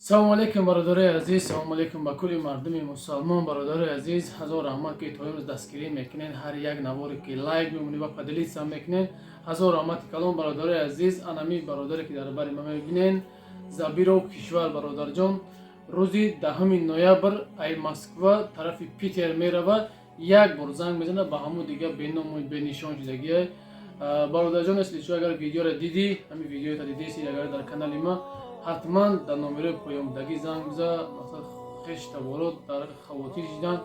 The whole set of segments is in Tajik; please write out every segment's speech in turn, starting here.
салому алейкум бародари азиз, салому алейкум ба кулли мардуми мусалмон. бародари азиз, ҳазор раҳмат ки то имрӯз дастгирӣ мекунед, ҳар як наворе ки лайк мемунед ва падилиса мекунед. ҳазор раҳмати калон бародари азиз. анами бародаре ки дар бари ма мебинед, Забиров Кишвар бародарҷон, рӯзи 10 ноябр ай Москва тарафи Питер мерава, як бор занг мезана ба ҳамун дига беному бенишон шудагие. бародарҷон асличо агар видеоро диди, ҳамин видеоро дидеси агар дар канали ма ҳатман дар номерои поёмдагӣ занг биза. масалан хеш таборот дар хавотир шидан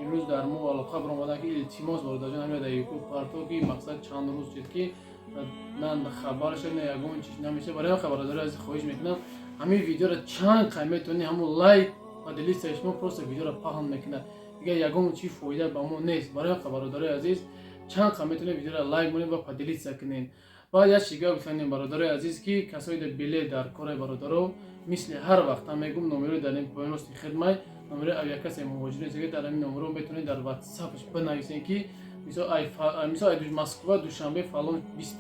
имрӯз дар мо алоқа биромадан ки илтимос бародарҷон ҳамин дар ютуб парто ки мақсад чанд рӯз шуд ки на хабар шуд на ягон чиз намеша. барои бародари азиз хоҳиш мекунам ҳамин видеоро чанд қай метавонӣ ҳамун лайк ва делисаи шумо просто видеоро паҳн мекунад. дигар ягон чи фоида ба мо нест. барои бародари азиз чанд қай метавонед видеоро лайк монед ва делиса кунед. بعد یک چیزی گفتم برادرای عزیز که کسایی که بله در کار برادرو مثل هر وقت هم میگم نمره در این پایان است خدمت نمره اویا کسی مهاجرین است که در این نمره میتونید در واتساپش بنویسین که مثلا ای مسکو دوشنبه فلان 20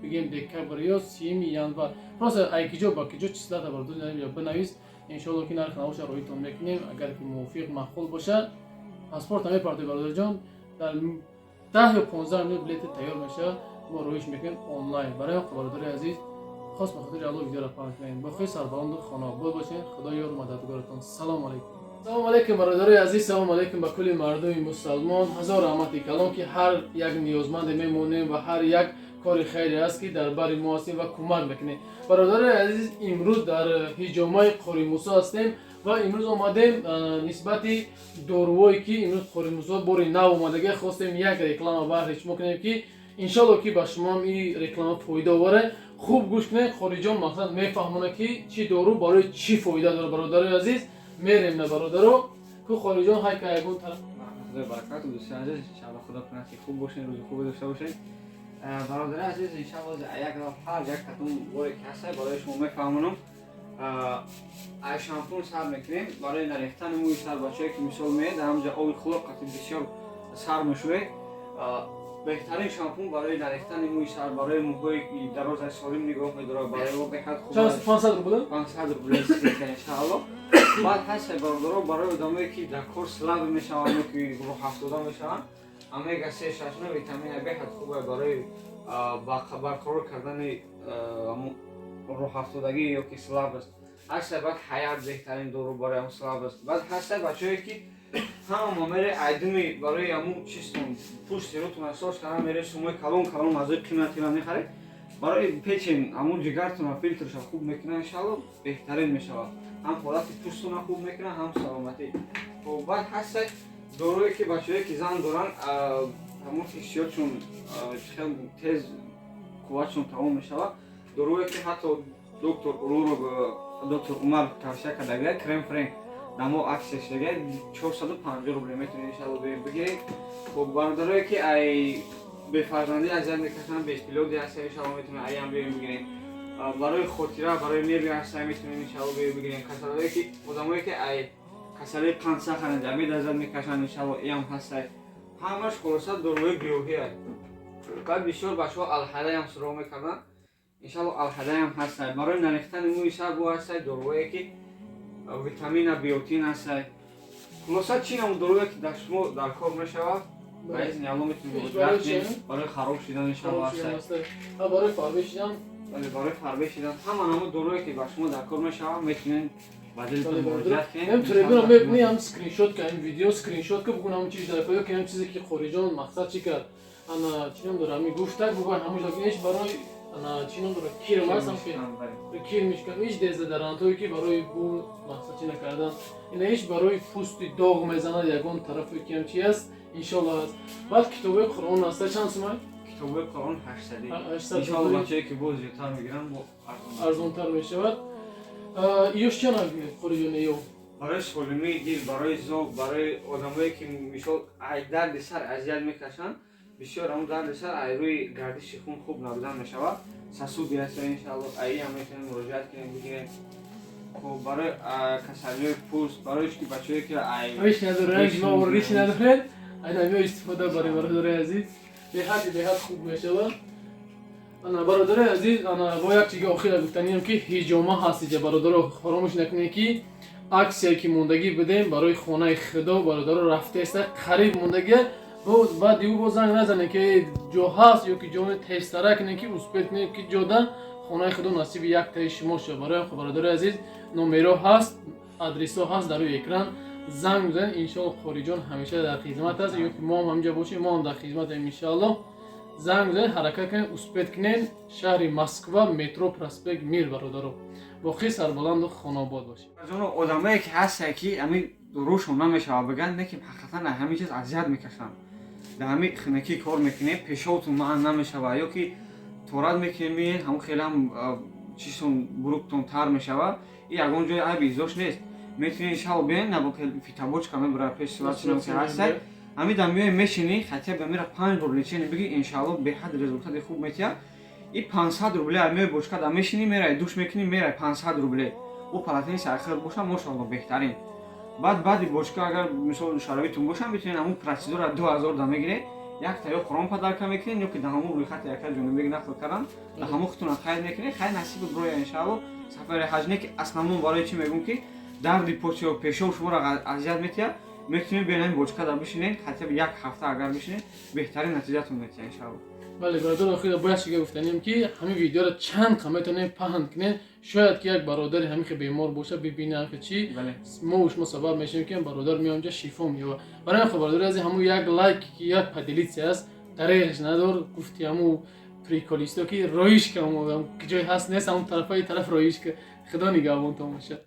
بگیم دکتر یا 30 ینوار просто ای کجا با کجا چیزا برادر بنویس ان شاء الله که نرخ نوش رویتون میکنیم. اگر که موافق معقول باشه پاسپورت هم پارتی برادر جان در 10 یا 15 منوت بلیت تیار میشه. ما رویش میکنیم آنلاین. برای برادر عزیز خاص بخاطر الله ویدیو را پخش کنیم. با خیر سربلند و خانه‌آباد باشین. خدا یار و مددگارتون. سلام علیکم. سلام علیکم برادر عزیز. سلام علیکم به کل مردم مسلمان. هزار رحمت کلام که هر یک نیازمند میمونیم و هر یک کار خیری است که در بر ما هستیم و کمک میکنیم. برادر عزیز امروز در هجومای قاری موسی هستیم و امروز آمدیم نسبتی دورویی که امروز قاری موسی باری نو اومدگی خواستیم یک رکلام بهش میکنیم که انشالله که با شما این رکلام فایده واره. خوب گوش کنید. خارجان مقصد میفهمونه که چی دارو برای چی فایده داره. برادر عزیز میریم نه برادرو که خارجان های که یگون طرف خدا برکت و دوستان عزیز ان شاء الله خدا کنه که خوب باشین، روز خوب داشته باشین. برادر عزیز ان شاء الله یک هر یک کتون وای کسه برای شما میفهمونم. ای شامپون سر میکنیم برای نریختن موی سر بچه‌ای که مثال میاد همونجا آب خلاقت بسیار سر میشوه. بهترین شامپون برای نریختن موی سر برای موهای دراز از سالم نگاه می‌داره. برای ما بهت خوبه. 500 روبل 500 روبل است ان شاء الله. بعد هست برای آدمایی که در کورس لب میشوند که رو 70 میشوند امیگا 3 شاشنه ویتامین بهت خوبه برای با خبر کار کردن رو 70 یا که سلاب است. هست بعد حیات بهترین دارو برای اون سلاب است. بعد هست بچه‌ای که هم میره ایدمی برای همون چیستون پوست روتون اساس کردن میره شما کلون مزه قیمتی رو میخرید برای پیچین همون جگرتون فیلترش خوب میکنه ان شاء الله بهترین میشه. هم حالت پوستتون خوب میکنه هم سلامتی. و بعد هست دارویی که بچه‌ای که زن دارن همون فیشیاتشون خیلی تیز قوتشون تمام میشه. دارویی که حتی دکتر عمر توصیه کرده کرم فرنگ نمو عکسش دیگه 450 روبل میتونید ان شاء الله بگیرید. خب برادرایی که ای به فرزندی اذیت میکنن به پیلوتی هست ان شاء الله میتونید ایام بگیرید. برای خاطره برای میری هست میتونید ان شاء الله بگیرید. کسایی که آدمایی که ای کسایی قند سخن جمعی اذیت میکشن ان شاء الله ایام هست. همش خلاصه داروی گیاهی است. بعد بسیار بچه‌ها الحدا هم سراغ میکنن ان شاء الله الحدا هم هست. برای نریختن موی سر بو هست دارویی که ویتامین بیوتین هست. خلاصه چی هم دارویی که در شما در کار میشود باید نیالو میتونید برای خراب شدن ان شاء الله هست. برای فربه شدن برای فربه شدن همون دارویی که بر شما در کار میشود میتونید بدل مراجعت کنید. هم تلگرام میبینی هم اسکرین شات که این ویدیو اسکرین شات که بگون همون چیز داره که هم چیزی که خارجان مقصد چی کرد انا چی هم داره می گفت بگون همون لگنش برای انا چی هم داره کیر ماسم که کیر میشکن هیچ دیزه دارن توی که برای بو مقصد چی نکردن اینا هیچ برای پوست داغ میزنه یگان طرفی که هم چی است ان شاء الله است. بعد کتاب قرآن است چند سومه کتاب قرآن 800 ان شاء الله بچه‌ای که باز زیادتر میگیرن ارزان‌تر میشود. ایوش چند خارجان ایو برای سالمی دل برای زوج برای آدمایی که میشود درد سر اذیت میکشن بسیار هم درد سر ای روی گردش خون خوب نبودن میشود. سسود است ان شاء الله ای هم میتونید مراجعت کنید بگیرید. خب برای کسری پوست برای که بچه‌ای که ریش نداره ما و ریش نداره اینا می استفاده برای برادر عزیز به حد خوب میشود. ана бародари азиз, ана бо як чизи охира гуфтаниям ки ҳиҷома ҳастиҷа бародаро фаромӯш накунед ки аксия ки мондагӣ бидем барои хонаи худо бародаро рафтеста қариб мондагия баъд ю бо занг назанед ки ҷо ҳаст ё ки ҷои тестара кунед ки успед кунед ки ҷода хонаи худо насиби яктаи шумо шуда. Барои бародари азиз номеро ҳаст, адресо ҳаст дар рӯи экран, занг бизанед. Иншоалло Қориҷон ҳамеша дар хизмат аст, ё ки мо ҳам ҳамҷа бошем, мо ҳам дар хизматем иншоалло. Занг бизанед, ҳаракат кунед, успед кунед. Шаҳри Москва, метро проспект Мир бародаро. Боқӣ сарбаланду хонобод бошед. ҷоно одамое ки ҳастае ки ами рӯшон намешава биган не ки ҳақиқатан ҳамин чиз азият мекашанд. Дар ҳами хинакӣ кор мекунед, пешовтон маън намешава ё ки торат мекунед, ҳамон хелам чизтон буруктон тар мешава. И ягон ҷои айби изош нест. Метунед шав бен набо фитабочка мебара пеш силатчинам ки ҳастае. Ами дар миёи мешини, хотя ба мира 5 бор лечени биги иншоалло беҳад результати хуб метия. И 500 рубле амиёи бочка да мешини мерай, душ мекунӣ мерай 500 рубле. Бо палатини сайхир боша мошалло беҳтарин. Баъди бочка агар мисол шароитун боша метунед ҳамун процедура 2000 да мегиред. Як та ё қурон подарка мекунед ё ки дар ҳамун рӯйхати яка ҷонибиги нақл кардан дар ҳамун хутуна қайд мекунед. Хай насиби броя иншоалло сафари ҳаҷ не ки основном барои чӣ мегӯм ки дарди поча ё пешов шуморо азият метия. Метунед бенаин бочка да бишинед, хотя бы як ҳафта агар бишинед беҳтарин натиҷатон метия иншоалло. бале бародар охира бояд чига гуфтанем ки ҳамин видеоро чанд қа метонем паҳн кунем. Шояд ки як бародари ҳамин ки бемор боша бибинад ки чӣ мо шумо сабаб мешавем ки бародар меонҷа шифо меёва. Барои ҳамин бародари азиз ҳамун як лайк ки як поделитсия аст дареғиш надор гуфти ҳамун приколисто ки роишка ки ҷой ҳаст нест ҳамун тарафаи тараф роишка. Худо нигаҳбонтон бошад.